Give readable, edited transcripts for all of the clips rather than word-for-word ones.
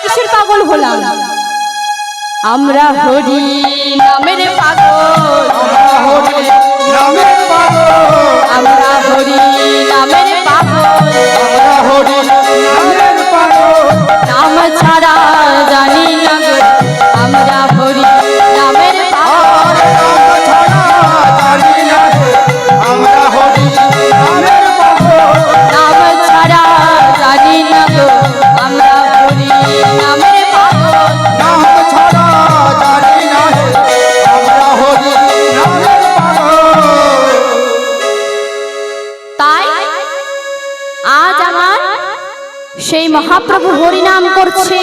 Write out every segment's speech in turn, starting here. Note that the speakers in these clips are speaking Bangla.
কিসের পাগল হলাম? আমরা হরি নামের পাগল, আমরা হরি নামের পাগল, আমরা হরি নামের পাগল, আমরা হরি নামের পাগল, নাম ছাড়া জানি না গো, আমরা হরি নামের পাগল, নাম ছাড়া জানি না হে, আমরা হরি নামের পাগল, নাম ছাড়া জানি না গো, আমরা হরি নামের পাগল। নাম ছাড়া জানি না হে, আমরা হরি নামের পাগল। তাই আজ আমার সেই মহাপ্রভু হরিনাম করছে,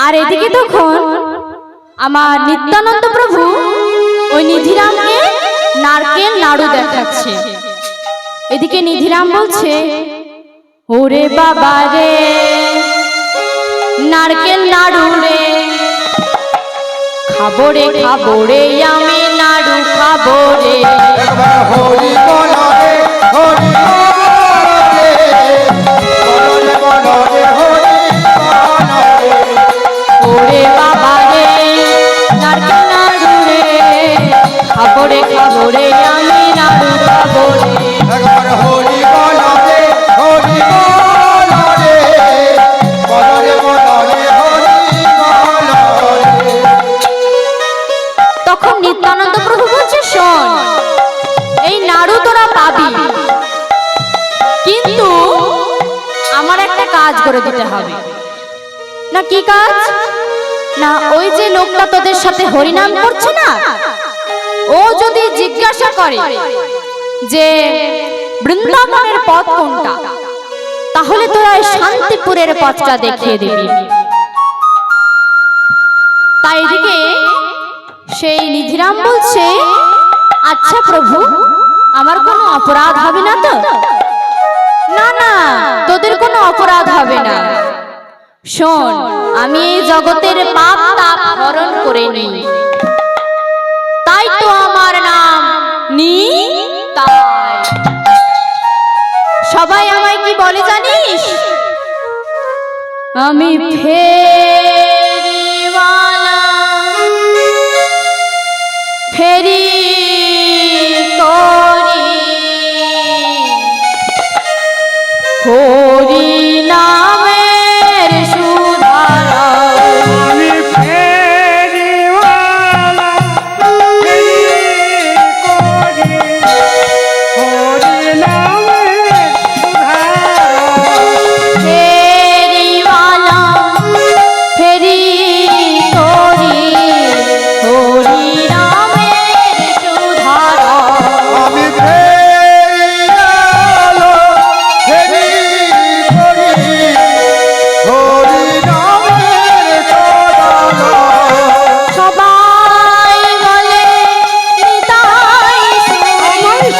আর এদিকে তখন আমার নিত্যানন্দ প্রভু ওই নিধিরামকে নারকেল নাড়ু দেখাচ্ছে। এদিকে নিধিরাম বলছে, ওরে বাবা রে নারকেল নাড়ু রে, খাবো রে আমি নাড়ু খাবো রে। একবার হরি বল রে, হরি বল রে, বল রে হরি বল রে। ওরে বাবা রে নারকেল নাড়ু রে, খাবো রে আমি নাড়ু খাবো রে। একবার হরি বল রে, হরি বল রে, বল রে হরি বল রে। তখন নিত্যানন্দ প্রভু বলছে, শোন এই নাড়ু তোরা পাবি, কিন্তু আমার একটা কাজ করে দিতে হবে। না কি কাজ? না ওই যে লোকটা তোদের সাথে হরিনাম করছে না, ও যদি জিজ্ঞাসা করে যে বৃন্দাবনের পথ কোনটা, তাহলে তোরা শান্তিপুরের পথটা দেখিয়ে দিবি। তাই এদিকে সেই নিধিরাম বলছে, আচ্ছা প্রভু আমার কোনো অপরাধ হবে না তো? না না, তোদের কোনো অপরাধ হবে না। শোন, আমি এই জগতের পাপ তাপ হরণ করে নিই, তাই তো আমার নাম নিতাই। সবাই আমায় কি বলে জানিস? আমি ফেরিওয়ালা, ফেরি করি হরি নামের সুধারা। আমি ফেরিওয়ালা, ফেরি করি হরি নামের সুধারা। ফেরিওয়ালা ফেরি করি হরি নামের সুধারা। আমি ফেরিওয়ালা, ফেরি করি হরি নামের সুধারা। সবাই বলে নিতাই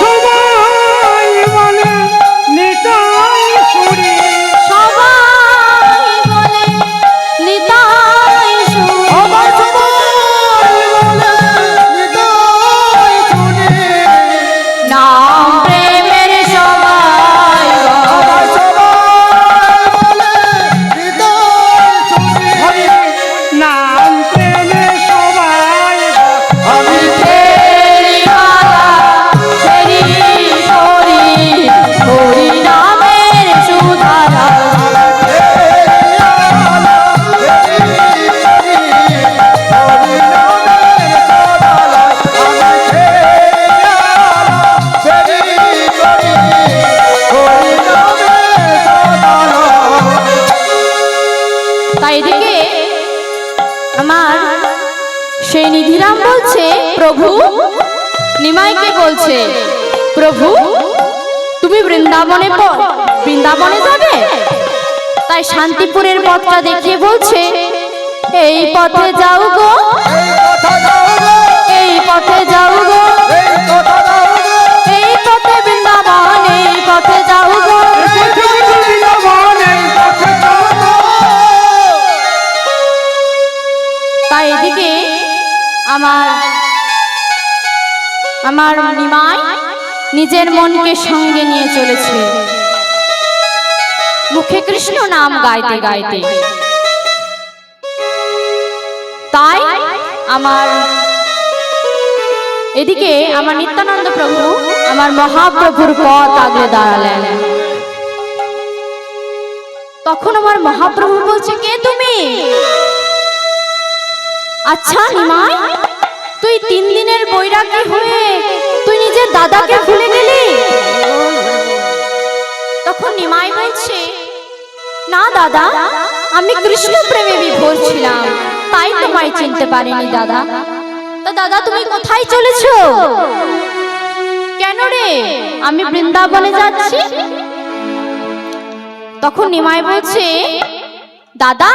সবাই বলে নিতাই সুরি, সবাই বলে নিতাই আমার সবাই বলে নিতাই সুরি, নাম প্রেমের সবাই আমার সবাই বলে নিতাই সুরি, নাম প্রেমে সবাই আমি ফেরিওয়ালা ফেরি করি হরি নামের সুধারা। তাই এদিকে আমার সেই নিধিরাম বলছে, প্রভু নিমাইকে বলছে, প্রভু তুমি বৃন্দাবনে যাবে? তাই শান্তিপুরের পথটা দেখিয়ে বলছে, এই পথে যাও গো, এই পথে যাও গো, এই পথে বৃন্দাবন, এই পথে যাও গো। তাই এদিকে আমার নিমাই নিজের মনকে সঙ্গে নিয়ে চলেছে, মুখে কৃষ্ণ নাম গাইতে গাইতে। তাই আমার এদিকে আমার নিত্যানন্দ প্রভু আমার মহাপ্রভুর পথ আগলে দাঁড়ালেন। তখন আমার মহাপ্রভু বলছে, কে তুমি? আচ্ছা নিমাই, তুই 3 দিনের বৈরাগী হয়ে তুই নিজের দাদাকে ভুলে গেলি? তখন নিমাই বলছে, না দাদা, আমি কৃষ্ণ প্রেমে বিভোর ছিলাম, তাই তোমায় চিনতে পারিনি দাদা। তা দাদা তুমি কোথায় চলেছো? কেন রে? আমি বৃন্দাবনে যাচ্ছি। তখন নিমাই বলছে, দাদা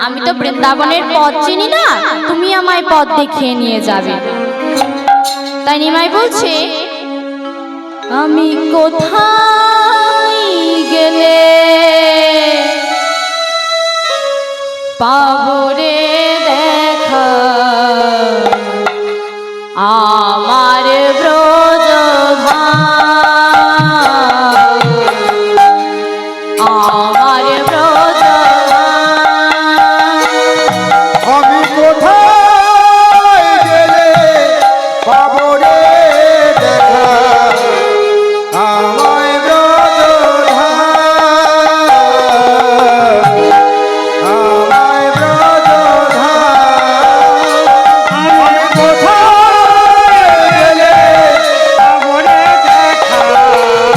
আমি তো বৃন্দাবনের পথ চিনি না, তুমি আমায় পথ দেখিয়ে নিয়ে যাবে। তাই নিমাই বলছে, আমি কোথায় গেলে পাবো রে দেখা আমার ব্রজধাম, আমার ব্রজধাম। আমি কোথায় গেলে পাবো রে দেখা আমায় ব্রজধাম, আমায় ব্রজধাম। আমি কোথায় গেলে পাবো রে দেখা আমার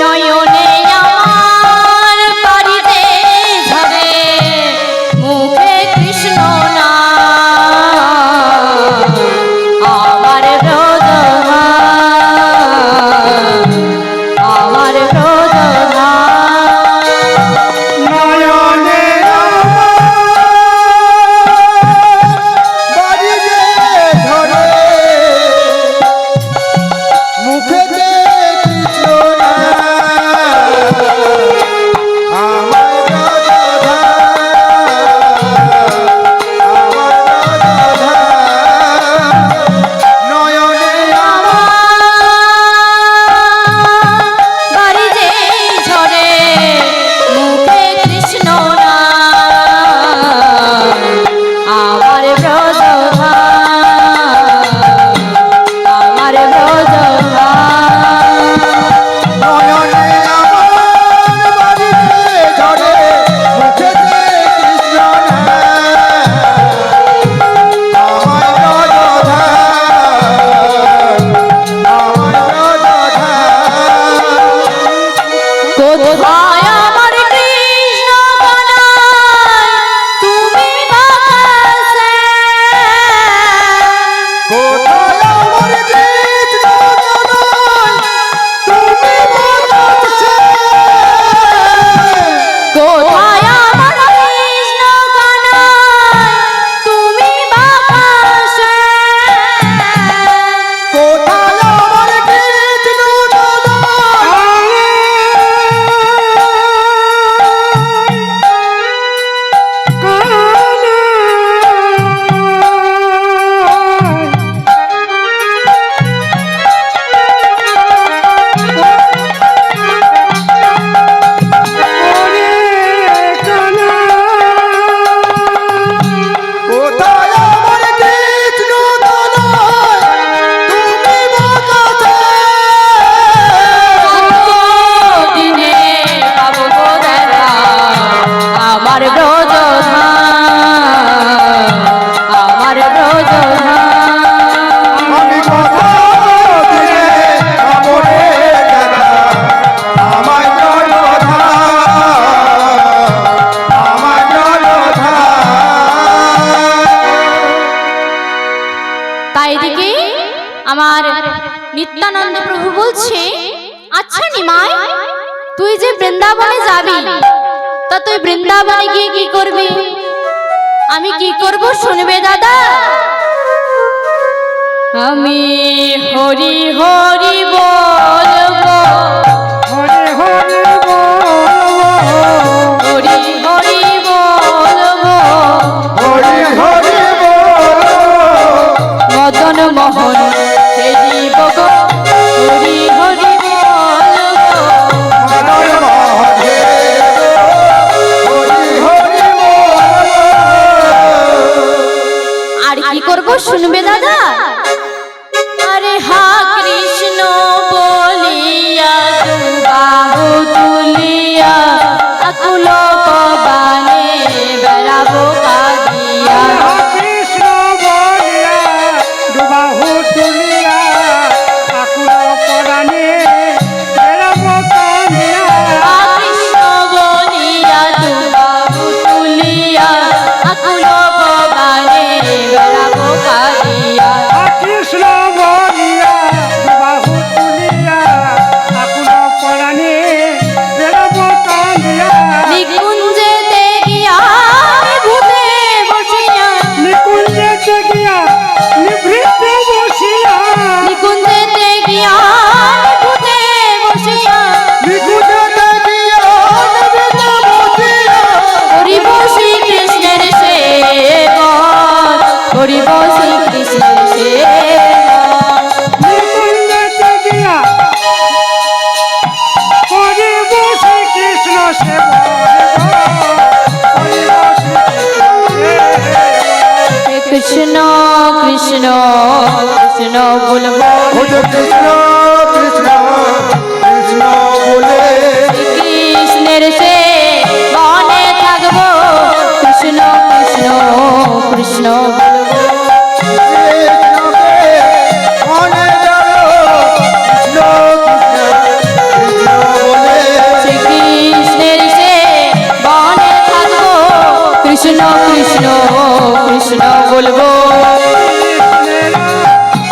নয়নে আমার বাড়িতে ঝরে মুখে কৃষ্ণ নাম, আমার ব্রজধাম, আমার ব্রজধাম। নয়নে বাড়িতে ধরে মুখেতে কৃষ্ণ নাম, আমায় ব্রজধাম, আমার ব্রজধাম। নয়নে বাড়ি যে ঝরে মুখে কৃষ্ণ নাম, আমার ব্রজধাম, আমার ব্রজধাম। নয়নে আমার বাড়িতে ঝরে মুখেতে কৃষ্ণ নাম, আমায় ব্রজধাম, আমায় ব্রজধাম। কোথায় আমার কৃষ্ণ কানাই, তুমি বাতাসে? কোথায় আমার কৃষ্ণ কানাই, তুমি বাতাসে? কোথায় আমার কৃষ্ণ কানাই, তুমি বাতাসে? কোথায় আমার কৃষ্ণ কোথায় আমার কৃষ্ণ কানাই, তুমি বাতাসে? দিনে পাবো গো দেখা আমার ব্রজধাম, আমার ব্রজধাম। আমি কোথায় গেলে পাবো রে দেখা আমায় ব্রজধাম, আমায় ব্রজধাম। তাই দিকে আমার নিত্যানন্দ প্রভু বলছে, আচ্ছা নিমাই, তুই যে বৃন্দাবনে যাবি, তা তুই বৃন্দাবনে গিয়ে কি করবি? আমি কি করব শুনবে দাদা? আমি হরি হরি বলবো, হরে হরে বলবো, হরি হরি বলবো, হরে হরে বলবো, মদন মোহন হে জীব গো, হরি শুনবে দাদা? আরে হা কৃষ্ণ বলিয়া বাহু তুলিয়া আকুল বানে বেড়াবো কাঁদিয়া। কৃষ্ণ বলিয়া দুবাহু তুলিয়া আকুল পরাণে বেড়াবো কাঁদিয়া। কৃষ্ণ বলিয়া বাহু তুলিয়া আকুল বানে বেড়াবো কাঁদিয়া। কৃষ্ণ বলিয়া দুবাহু তুলিয়া আকুল পরাণে বেড়াবো কাঁদিয়া। নিকুঞ্জেতে গিয়া ভূতে বসিয়া নিকুঞ্জেতে গিয়া নিভৃতে বসিয়া নিকুঞ্জেতে গিয়া ভূতে বসিয়া নিকুঞ্জেতে গিয়া নিভৃতে বসিয়া করিব শ্রীকৃষ্ণের সেবন করিব শ্রীকৃষ্ণের সেবন। নিকুঞ্জেতে গিয়া করিব শ্রীকৃষ্ণ সেবন করিব কৃষ্ণ কৃষ্ণ কৃষ্ণ বলবো কৃষ্ণ কৃষ্ণ কৃষ্ণ বলে কৃষ্ণের সে বনে থাকবো কৃষ্ণ কৃষ্ণ কৃষ্ণ বলবো। শ্রীকৃষ্ণের সে বনে থাকবো কৃষ্ণ কৃষ্ণ কৃষ্ণ বলবো।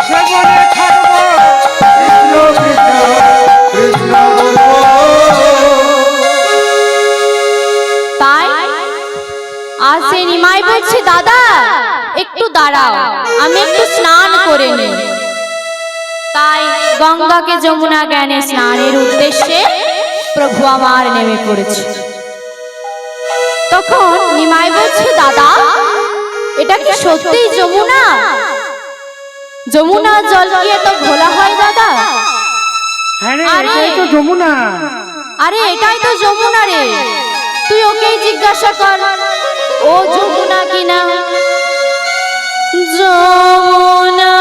সেবনে থাকবো কৃষ্ণ বলবো। তাই আজ সে নিমাই বলছে দাদা একটু দাঁড়াও আমি একটু স্নান করে নিই। তাই গঙ্গাকে যমুনা জ্ঞানে স্নানের উদ্দেশ্যে প্রভু আমার নেমে পড়েছে। তখন নিমাই বলছে দাদা এটা কি সত্যিই যমুনা? যমুনা জল কি এত ঘোলা হয় দাদা? হ্যাঁ রে, আরে, এটাই তো যমুনা। আরে এটাই তো যমুনা রে, তুই ওকেই জিজ্ঞাসা কর ও যমুনা কিনা। যমুনা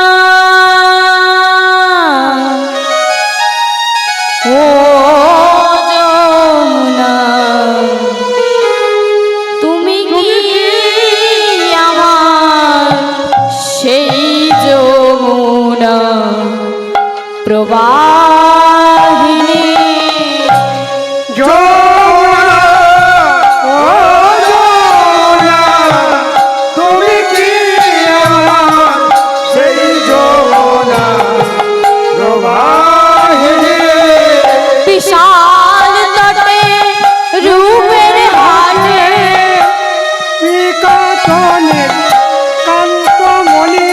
ও যমুনা তুমি কি আমার সেই যমুনা প্রবাহিনী। যমুনা, ও যমুনা, তুমি কি আমার সেই যমুনা প্রবাহিনী। বিশাল তটে রূপের হাটে বিকটনে কান্তমণি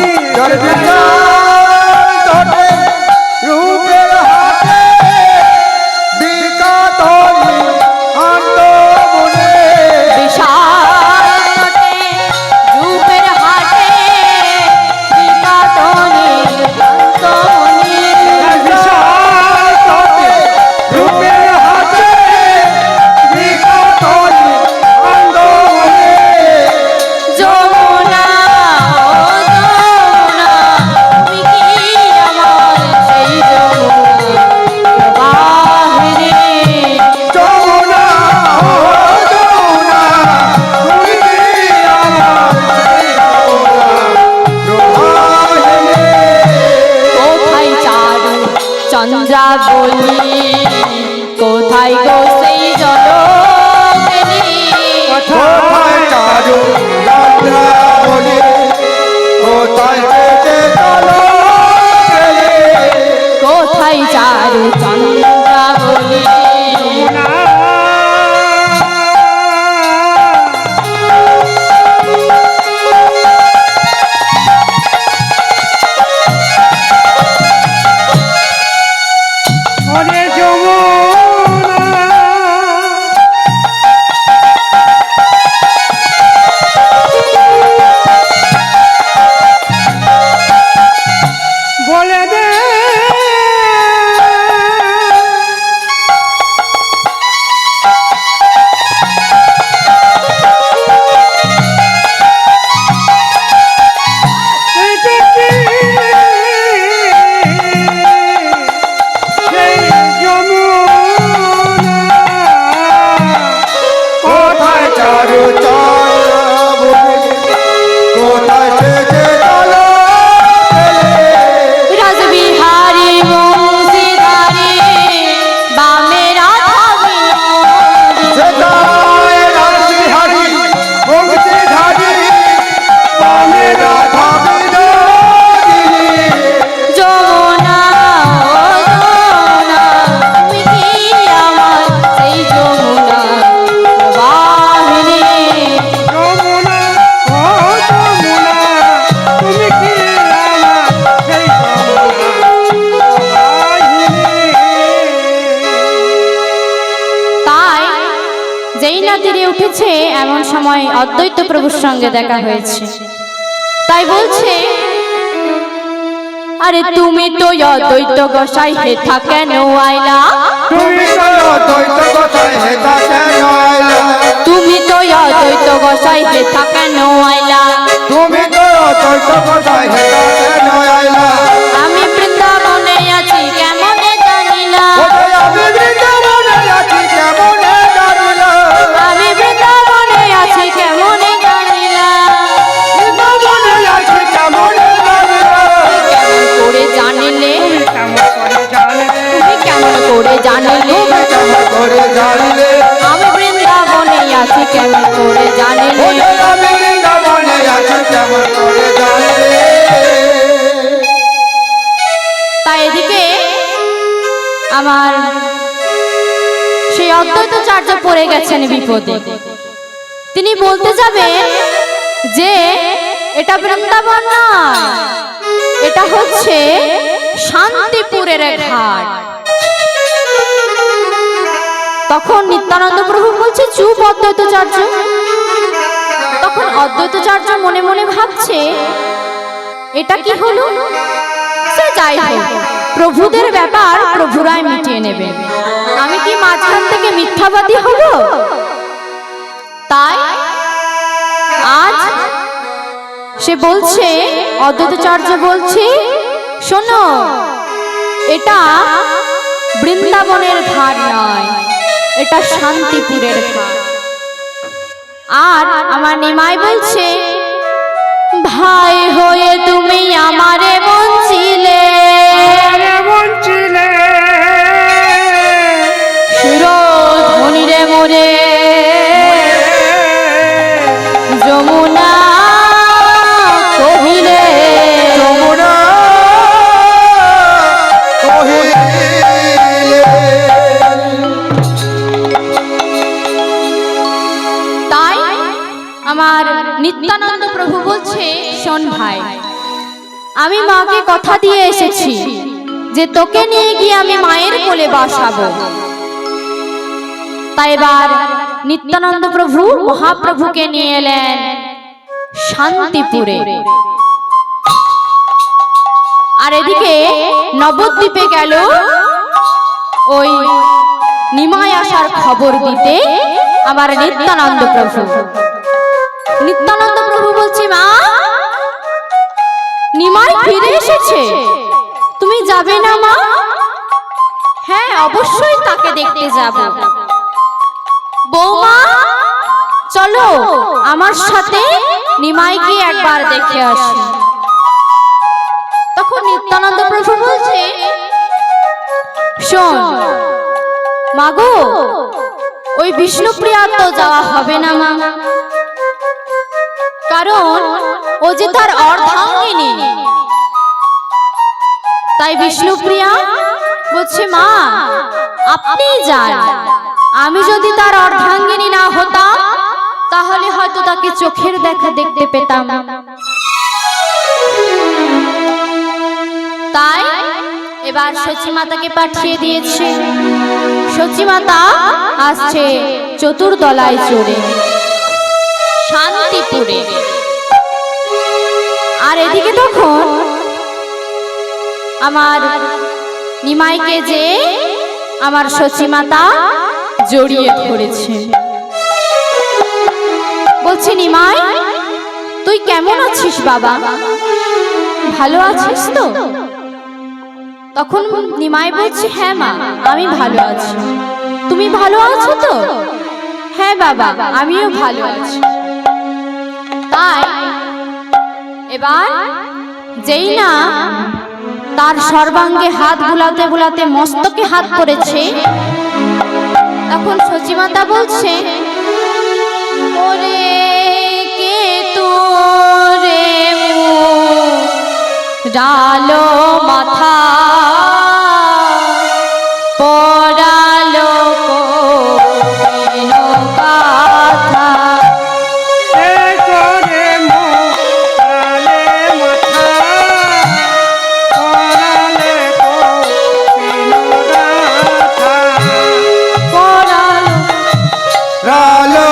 রূপের হাটে বিকটনে কান্তমণি। বিশাল তটে রূপের হাটে বিকাতনে কান্তমণি। বিশাল তটে রূপের হাটে বিকটনে কান্তমণি। যমুনা ও যমুনা তুমি কি আমার সেই যমুনা প্রবাহিনী। যমুনা, ও যমুনা, তুমি কি আমার সেই যমুনা প্রবাহিনী। কোথায় চারু চন্দ্রা বলি কোথায় গো সেই জলকেলি। কোথায় চারু চন্দ্রাবলি, কোথায় যেতে চলো গেলে। কোথায় চারু চন্দ্রা বলি ওরে যমুনা, বলে দে উঠেছে এমন সময় অদ্বৈত প্রভুর সঙ্গে দেখা হয়েছে। তাই বলছে, আরে তুমি তো অদ্বৈত গোসাই হেথা কেন আইলা? তুমি তো অদ্বৈত গোসাই হেথা কেন আইলা? তুমি তো অদ্বৈত গোসাই হেথা কেন আইলা? তুমি তো অদ্বৈত গোসাই হেথা কেন আইলা? আমি বৃন্দাবনে আছি কেমনে জানিলা? ওরে আমি বৃন্দাবনে আছি কেমনে জানিলা? আমি বৃন্দাবনে আছি কেমনে জানিলা? বৃন্দাবনে আছি কেমনে জানিলা? কেমন করে জানিলে? তুমি কেমন করে জানিলে? তুমি কেমন করে জানিলে? আমি বৃন্দাবনে আছি কেমন করে জানিলে? ওরে আমি বৃন্দাবনে আছি কেমন করে জানিলে? তাই এদিকে আমার সেই অদ্বৈতাচার্য পড়ে গেছেন বিপদে। তিনি বলতে যাবেন যে এটা বৃন্দাবন নয়, এটা হচ্ছে শান্তিপুরের ঘাট। তখন নিত্যানন্দ প্রভু বলছে, চুপ অদ্বৈতাচার্য। তখন অদ্বৈতাচার্য মনে মনে ভাবছে, এটা কি হলো? সে যাই হোক, প্রভুদের ব্যাপার প্রভুরাই মিটিয়ে নেবেন, আমি কি মাঝখান থেকে মিথ্যাবাদী হব? তাই আজ সে বলছে, অদ্বৈতাচার্য বলছে, শোনো, এটা বৃন্দাবনের ঘাট নয়, এটা শান্তিপুরের ঘাট। আর আমার নিমাই বলছে, ভাই হয়ে তুমি আমারে বঞ্চিলে, সুরধনিরে মোরে যমুনা কহিলে, যমুনা কহিলে। তাই আমার নিত্যানন্দ প্রভু বলছে, শোন ভাই, আমি মাকে কথা দিয়ে এসেছি যে তোকে নিয়ে গিয়ে আমি মায়ের কোলে বসাবো। তাই এবার নিত্যানন্দ প্রভু মহাপ্রভুকে নিয়ে এলেন শান্তিপুরে। আর এদিকে নবদ্বীপে গেল ওই নিমাই আসার খবর দিতে আমার নিত্যানন্দ প্রভু। নিত্যানন্দ প্রভু বলছে, মা, নিমাই ফিরে এসেছে, তুমি যাবে না মা? হ্যাঁ, অবশ্যই তাকে দেখতে যাব। বৌমা, চলো আমার সাথে নিমাইকে একবার দেখে আসি। তখন নিত্যানন্দ প্রভু বলছে, শোন মাগো, ওই বিষ্ণুপ্রিয়ার তো যাওয়া হবে না মা, কারণ ও যে তার অর্ধাঙ্গিনী। তাই বিষ্ণুপ্রিয়া বলছে, মা আপনি যান, আমি যদি তার অর্ধাঙ্গিনী না হতাম তাহলে হয়তো তাকে চোখের দেখা দেখতে পেতাম। তাই এবার সচিমাতাকে পাঠিয়ে দিয়েছে। সচিমাতা আসছে চতুর্দলায় চড়ে শান্তিপুরে। আর এদিকে তখন আমার নিমাইকে যে আমার সচিমাতা জড়িয়ে ধরেছে, বলছে, নিমাই তুই কেমন আছিস বাবা, ভালো আছিস তো? তখন নিমাই বলছে, হ্যাঁ মা, আমি ভালো আছি, তুমি ভালো আছো তো? হ্যাঁ বাবা, আমিও ভালো আছি। তাই এবার যেই না তার সর্বাঙ্গে হাত বুলাতে বুলাতে মস্তকে হাত পড়েছে, তখন সচিমাতা বলছে, ওরে কে তোরে ডালো মাথা পড়ালো কোন কথা, রালো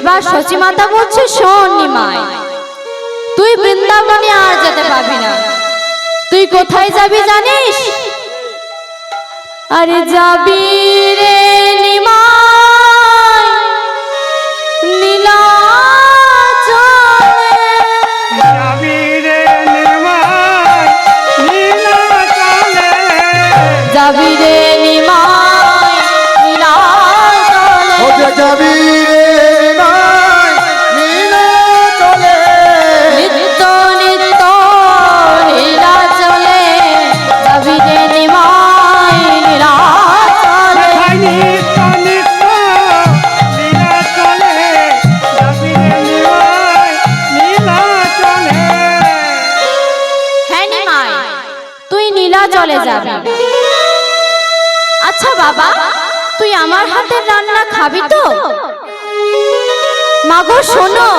এবার সচিমাতা বলছে, শোন নিমাই, তুই বৃন্দাবনে আর যেতে পারবি না। তুই কোথায় যাবি জানিস? আরে যাবি রে নিমাই নীলাচলে। যাবি রে নিমাই নীলাচলে। যাবি রে নিমাই নীলাচলে। ওরে যাবি রে নিমাই নীলাচলে। নিত্য নিত্য নীলাচলে। যাবি রে নিমাই নীলাচলে। কোথায় নিত্য নিত্য নীলাচলে। যাবি রে নিমাই নীলাচলে। হ্যাঁ নিমাই, তুই নীলাচলে যাবি। আচ্ছা বাবা, তুই আমার হাতের রান্না খাবি তো? মাগো শোনো,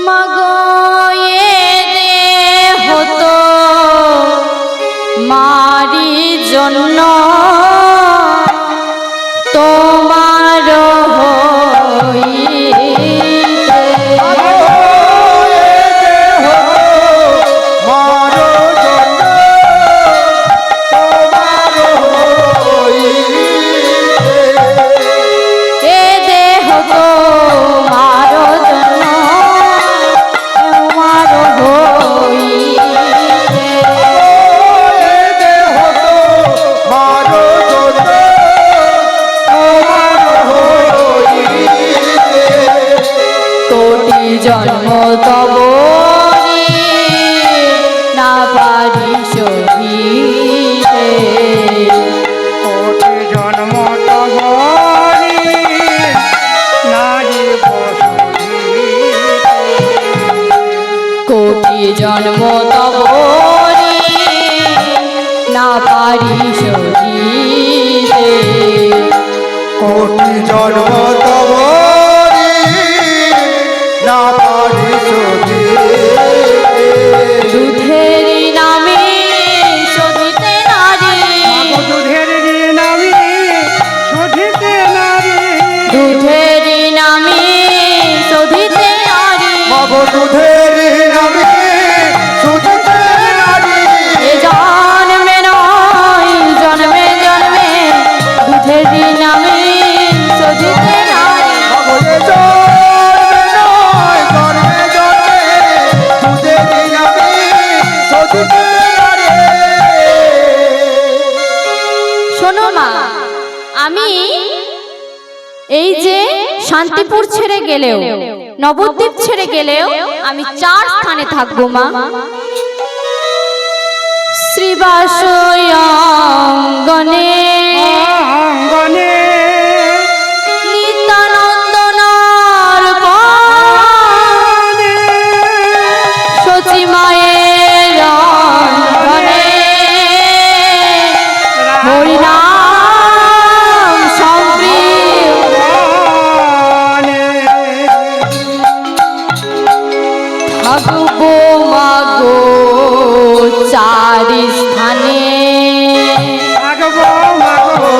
মাগো এ দেহ তো মারি জন্য তোমার হইতে। এ দেহ তোমার জন্য তোমার হইতে। কোটি জন্ম তব না পারি সহিতে। কোটি জন্ম তবরি নারী বসুধীতে। কোটি জন্ম তব না পারি সহিতে। কোটি জন্ম তবরি না পারি সহিতে। দুধের নামে শোধিতে নারী। দুধের নামে শোধিতে নারী। দুধের নামে শোধিতে নারী। দুধের নামে শোধিতে নারী। এ জন্মে নয় জন্মে জন্মে দুধের নামে শোধিতে নারী। জন্মে নয় জন্মে জন্মে দুধের নামে শোধিতে নারী। শোনো মা, আমি এই যে শান্তিপুর ছেড়ে গেলেও, নবদ্বীপ ছেড়ে গেলেও আমি 4 স্থানে থাকবো মা। শ্রীবাসয়ঙ্গনে অঙ্গনে নিত্যানন্দনার পানে। সচি মায়ের রন্ধনে হরিনাম সম্প্রিয়। থাকবো মাগো 4 স্থানে। থাকবো মাগো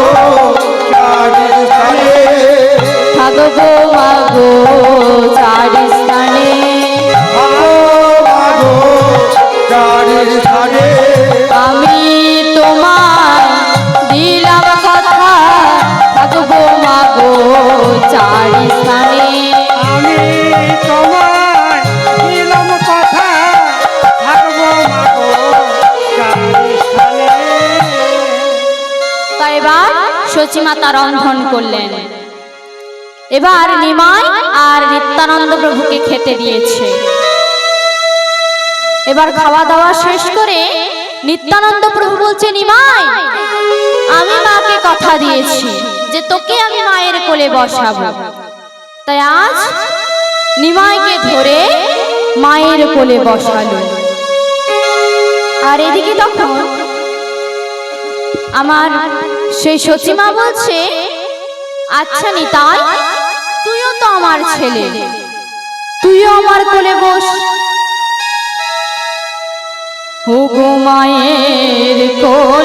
4 স্থানে। থাকবো মাগো 4 স্থানে। মাগো 4 স্থানে। আমি তোমায় দিলাম কথা, থাকবো মাগো 4 স্থানে। আমি তোমায় দিলাম কথা। থাকবো মাগো 4 স্থানে। তাই এবার সচিমাতা রন্ধন করলেন। এবার নিমাই আর নিত্যানন্দ প্রভুকে খেতে দিয়েছে। এবার খাওয়া দাওয়া শেষ করে নিত্যানন্দ প্রভু বলছে, নিমাই, আমি মাকে কথা দিয়েছি যে তোকে আমি মায়ের কোলে বসাবো। তাই আজ নিমাইকে ধরে মায়ের কোলে বসালো। আর এদিকে তখন আমার সেই সচিমা বলছে, আচ্ছা নিতাই, তুইও তো আমার ছেলে, তুইও আমার কোলে বস। ও গো মায়ের কোলে